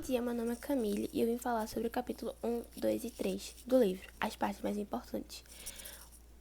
dia, meu nome é Camille e eu vim falar sobre o capítulo 1, 2 e 3 do livro, as partes mais importantes.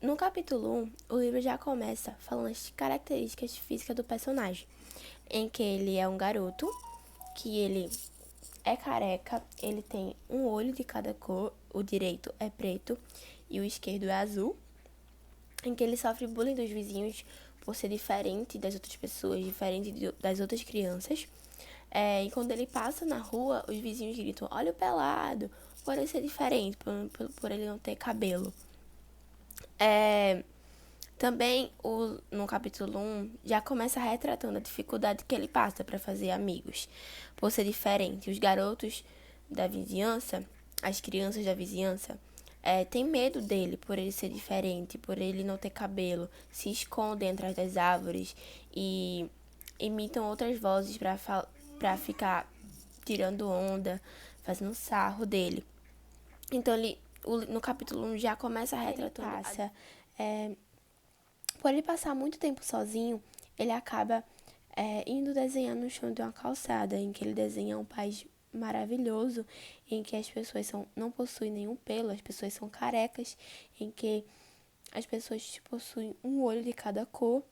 No capítulo 1, o livro já começa falando as características físicas do personagem, em que ele é um garoto, que ele é careca, ele tem um olho de cada cor, o direito é preto e o esquerdo é azul, em que ele sofre bullying dos vizinhos por ser diferente das outras pessoas, diferente das outras crianças. E quando ele passa na rua, os vizinhos gritam, olha o pelado, por ele ser diferente, por ele não ter cabelo. Também, no capítulo 1, já começa retratando a dificuldade que ele passa para fazer amigos, por ser diferente. Os garotos da vizinhança, as crianças da vizinhança, têm medo dele por ele ser diferente, por ele não ter cabelo, se escondem atrás das árvores e imitam outras vozes para ficar tirando onda, fazendo sarro dele. Então, no capítulo 1 já começa retratando. Por ele passar muito tempo sozinho, ele acaba indo desenhar no chão de uma calçada, em que ele desenha um país maravilhoso, em que as pessoas não possuem nenhum pelo, as pessoas são carecas, em que as pessoas possuem um olho de cada cor.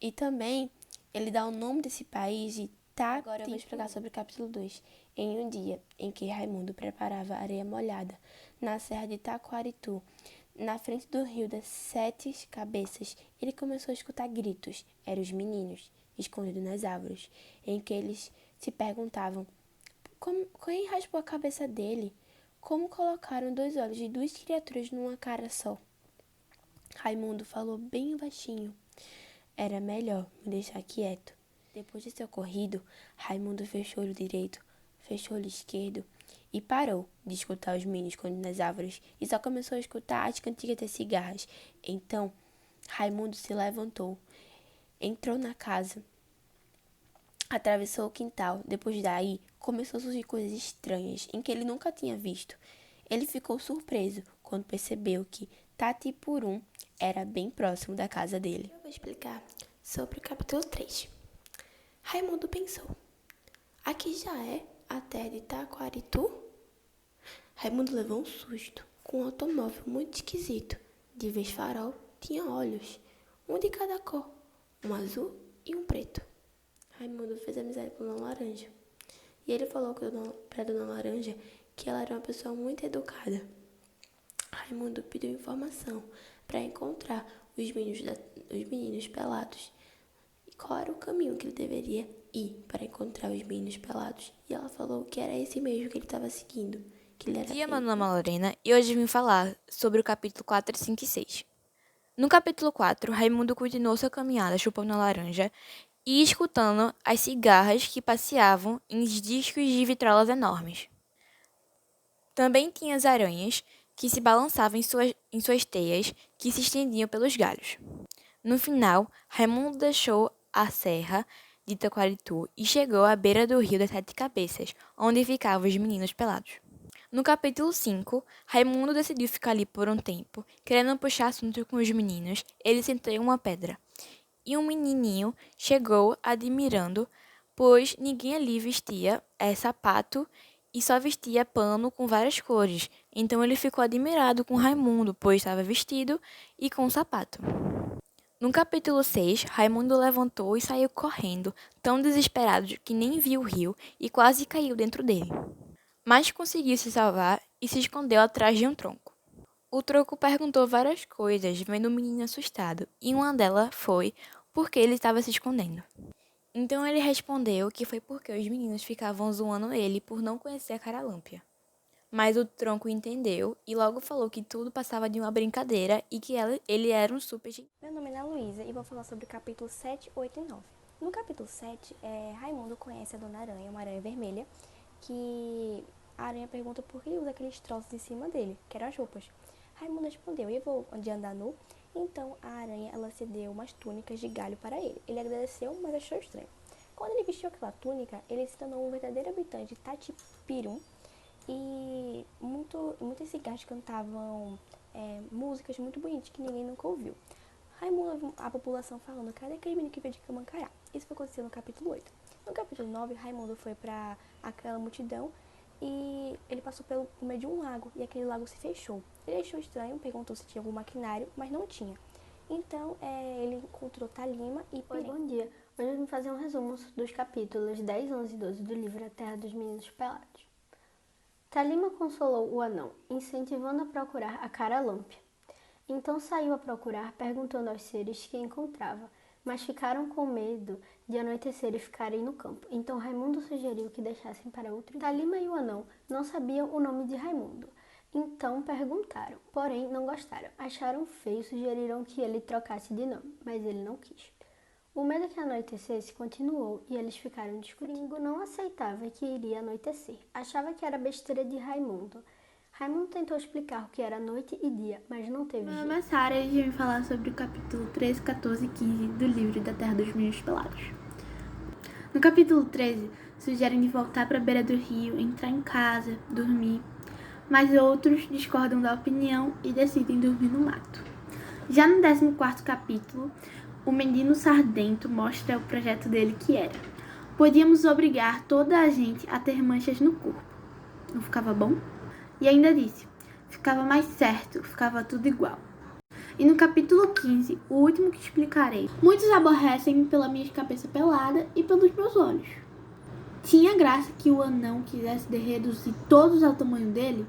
E também ele dá o nome desse país de Tá. Agora eu vou explicar sobre o capítulo 2. Em um dia em que Raimundo preparava areia molhada na serra de Taquaritu, na frente do rio das Sete Cabeças, ele começou a escutar gritos. Eram os meninos, escondidos nas árvores, em que eles se perguntavam quem raspou a cabeça dele? Como colocaram 2 olhos de 2 criaturas numa cara só? Raimundo falou bem baixinho. Era melhor me deixar quieto. Depois desse ocorrido, Raimundo fechou o olho direito, fechou o olho esquerdo e parou de escutar os meninos escondidos nas árvores e só começou a escutar as cantigas das cigarras. Então, Raimundo se levantou, entrou na casa, atravessou o quintal. Depois daí, começou a surgir coisas estranhas em que ele nunca tinha visto. Ele ficou surpreso quando percebeu que Tatipurum era bem próximo da casa dele. Eu vou explicar sobre o capítulo 3. Raimundo pensou, aqui já é a terra de Taquaritu? Raimundo levou um susto com um automóvel muito esquisito. De vez farol, tinha olhos, um de cada cor, um azul e um preto. Raimundo fez amizade com Dona Laranja. E ele falou para Dona Laranja que ela era uma pessoa muito educada. Raimundo pediu informação para encontrar os meninos pelados. E qual era o caminho que ele deveria ir para encontrar os meninos pelados? E ela falou que era esse mesmo que ele estava seguindo. Bom dia, meu nome é Lorena e hoje vim falar sobre o capítulo 4, 5 e 6. No capítulo 4, Raimundo continuou sua caminhada chupando a laranja e escutando as cigarras que passeavam em discos de vitrolas enormes. Também tinha as aranhas que se balançavam em suas teias que se estendiam pelos galhos. No final, Raimundo deixou a serra de Taquaritu e chegou à beira do rio das Sete Cabeças, onde ficavam os meninos pelados. No capítulo 5, Raimundo decidiu ficar ali por um tempo, querendo puxar assunto com os meninos. Ele sentou em uma pedra. E um menininho chegou admirando, pois ninguém ali vestia sapato e só vestia pano com várias cores. Então ele ficou admirado com Raimundo, pois estava vestido e com sapato. No capítulo 6, Raimundo levantou e saiu correndo, tão desesperado que nem viu o rio e quase caiu dentro dele. Mas conseguiu se salvar e se escondeu atrás de um tronco. O tronco perguntou várias coisas, vendo o menino assustado, e uma delas foi por que ele estava se escondendo. Então ele respondeu que foi porque os meninos ficavam zoando ele por não conhecer a Caralâmpia. Mas o tronco entendeu e logo falou que tudo passava de uma brincadeira e que ele era um super... Meu nome é Ana Luísa e vou falar sobre o capítulo 7, 8 e 9. No capítulo 7, Raimundo conhece a Dona Aranha, uma aranha vermelha, que a aranha pergunta por que ele usa aqueles troços em cima dele, que eram as roupas. Raimundo respondeu, eu vou de andar nu. Então a aranha, ela cedeu umas túnicas de galho para ele. Ele agradeceu, mas achou estranho. Quando ele vestiu aquela túnica, ele se tornou um verdadeiro habitante de Tatipirum. E muitas cigarras cantavam músicas muito bonitas que ninguém nunca ouviu. Raimundo, a população falando, cadê aquele menino que veio de Camancará? Isso foi acontecido no capítulo 8. No capítulo 9, Raimundo foi para aquela multidão e ele passou por meio de um lago, e aquele lago se fechou. Ele achou estranho, perguntou se tinha algum maquinário, mas não tinha. Então, ele encontrou Talima e Pirém. Bom dia. Hoje eu vim fazer um resumo dos capítulos 10, 11 e 12 do livro A Terra dos Meninos Pelados. Talima consolou o anão, incentivando a procurar a Caralâmpia. Então saiu a procurar, perguntando aos seres que encontrava, mas ficaram com medo de anoitecer e ficarem no campo. Então Raimundo sugeriu que deixassem para outro dia. Talima e o anão não sabiam o nome de Raimundo. Então perguntaram, porém não gostaram. Acharam feio e sugeriram que ele trocasse de nome, mas ele não quis. O medo que anoitecesse continuou e eles ficaram discutindo. Gringo não aceitava que iria anoitecer. Achava que era besteira de Raimundo. Raimundo tentou explicar o que era noite e dia, mas não teve jeito. Meu nome é Sara e hoje eu vim falar sobre o capítulo 13, 14 e 15 do livro da Terra dos Meninos Pelados. No capítulo 13, sugerem de voltar para a beira do rio, entrar em casa, dormir, mas outros discordam da opinião e decidem dormir no mato. Já no 14º capítulo, o menino Sardento mostra o projeto dele que era: podíamos obrigar toda a gente a ter manchas no corpo. Não ficava bom? E ainda disse, ficava mais certo, ficava tudo igual. E no capítulo 15, o último que explicarei, muitos aborrecem pela minha cabeça pelada e pelos meus olhos. Tinha graça que o anão quisesse reduzir todos ao tamanho dele?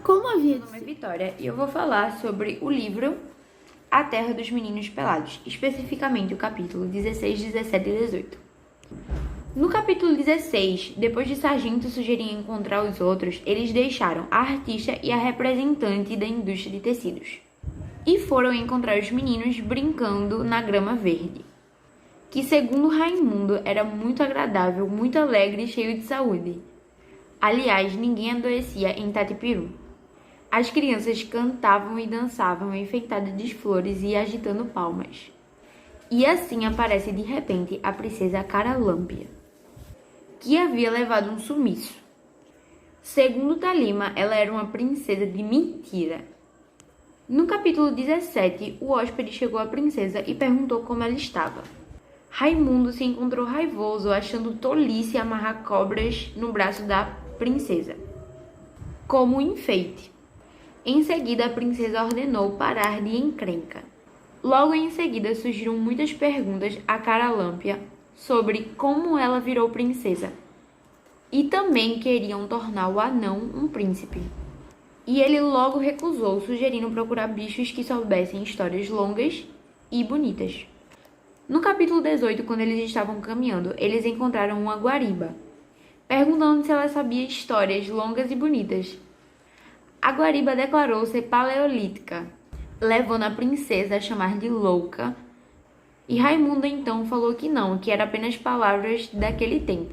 Como havia de Meu nome é ser? Vitória e eu vou falar sobre o livro A Terra dos Meninos Pelados, especificamente o capítulo 16, 17 e 18. No capítulo 16, depois de Sargento sugerir encontrar os outros, eles deixaram a artista e a representante da indústria de tecidos e foram encontrar os meninos brincando na grama verde, que segundo Raimundo era muito agradável, muito alegre e cheio de saúde. Aliás, ninguém adoecia em Tatipiru. As crianças cantavam e dançavam enfeitadas de flores e agitando palmas. E assim aparece de repente a princesa Caralâmpia, que havia levado um sumiço. Segundo Talima, ela era uma princesa de mentira. No capítulo 17, o hóspede chegou à princesa e perguntou como ela estava. Raimundo se encontrou raivoso, achando tolice amarrar cobras no braço da princesa, como um enfeite. Em seguida, a princesa ordenou parar de encrenca. Logo em seguida, surgiram muitas perguntas a Caralâmpia sobre como ela virou princesa. E também queriam tornar o anão um príncipe. E ele logo recusou, sugerindo procurar bichos que soubessem histórias longas e bonitas. No capítulo 18, quando eles estavam caminhando, eles encontraram uma guariba, perguntando se ela sabia histórias longas e bonitas. A guariba declarou ser paleolítica, levando a princesa a chamar de louca, e Raimundo então falou que não, que eram apenas palavras daquele tempo,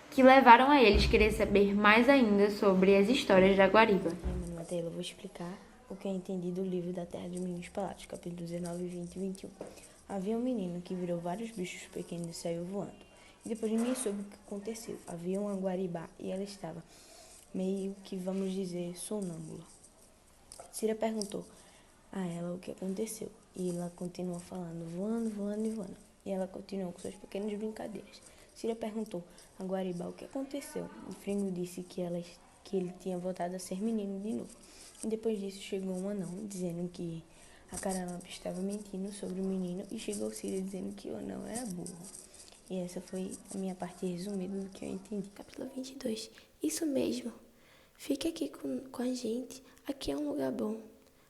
que levaram a eles querer saber mais ainda sobre as histórias da guariba. Meu nome é Taylor, vou explicar o que eu entendi do livro da Terra dos Meninos Pelados, capítulos 19, 20 e 21. Havia um menino que virou vários bichos pequenos e saiu voando. E depois ninguém soube o que aconteceu. Havia uma guaribá e ela estava meio que, vamos dizer, sonâmbula. Cira perguntou a ela o que aconteceu. E ela continuou falando, voando, voando e voando. E ela continuou com suas pequenas brincadeiras. Cira perguntou a guaribá o que aconteceu. O Fringo disse que ele tinha voltado a ser menino de novo. E depois disso chegou um anão dizendo que a Caralâmpia estava mentindo sobre o menino e chegou Cira dizendo que o anão era burro. E essa foi a minha parte resumida do que eu entendi. Capítulo 22. Isso mesmo. Fique aqui com a gente. Aqui é um lugar bom.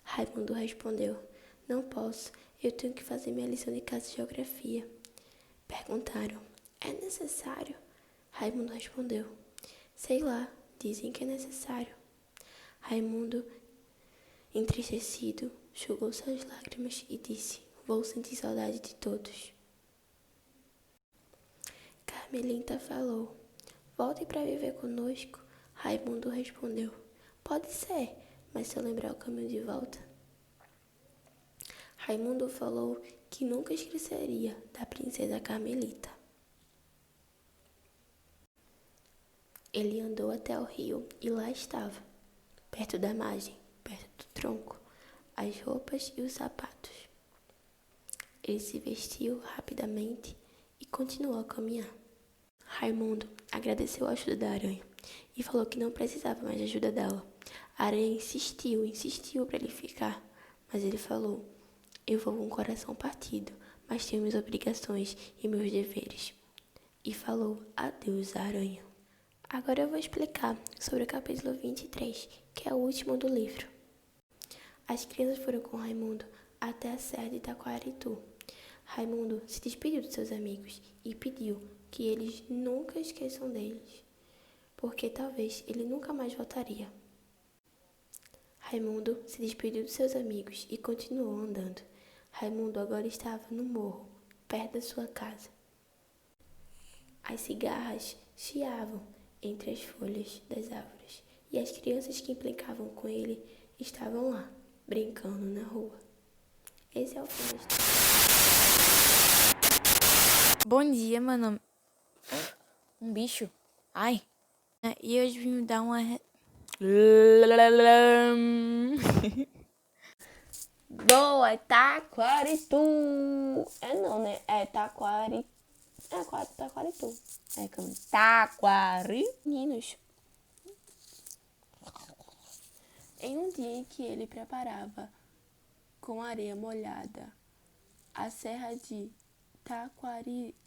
Raimundo respondeu. Não posso. Eu tenho que fazer minha lição de casa de geografia. Perguntaram. É necessário? Raimundo respondeu. Sei lá. Dizem que é necessário. Raimundo, entristecido, enxugou suas lágrimas e disse, vou sentir saudade de todos. Carmelita falou, volte para viver conosco. Raimundo respondeu, pode ser, mas se eu lembrar o caminho de volta. Raimundo falou que nunca esqueceria da princesa Carmelita. Ele andou até o rio e lá estava, perto da margem, perto do tronco, as roupas e os sapatos. Ele se vestiu rapidamente e continuou a caminhar. Raimundo agradeceu a ajuda da aranha e falou que não precisava mais de ajuda dela. A aranha insistiu para ele ficar, mas ele falou: eu vou com o coração partido, mas tenho minhas obrigações e meus deveres. E falou adeus à aranha. Agora eu vou explicar sobre o capítulo 23, que é o último do livro. As crianças foram com Raimundo até a serra de Taquaritu. Raimundo se despediu de seus amigos e pediu que eles nunca esqueçam deles, porque talvez ele nunca mais voltaria. Raimundo se despediu de seus amigos e continuou andando. Raimundo agora estava no morro, perto da sua casa. As cigarras chiavam entre as folhas das árvores e as crianças que implicavam com ele estavam lá, brincando na rua. Esse é o fim da história. Bom dia, meu nome. Um bicho. Ai. E hoje vim me dar uma. Boa, Taquaritu! É não, né? É Taquaritu. Taquaritu. É como Taquari. Meninos. Em um dia em que ele preparava com areia molhada a serra de Taquaritu.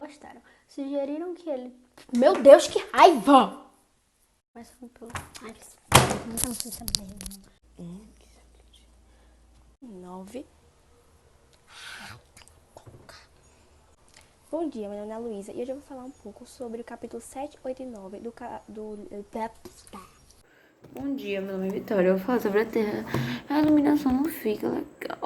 Gostaram. Sugeriram que ele... Meu Deus, que raiva! Mas foi pelo... Ai, não sei saber. 9. Bom dia, meu nome é Luísa e hoje eu vou falar um pouco sobre o capítulo 7, 8 e 9 do... Bom dia, meu nome é Vitória. Eu vou falar sobre a Terra. A iluminação não fica legal.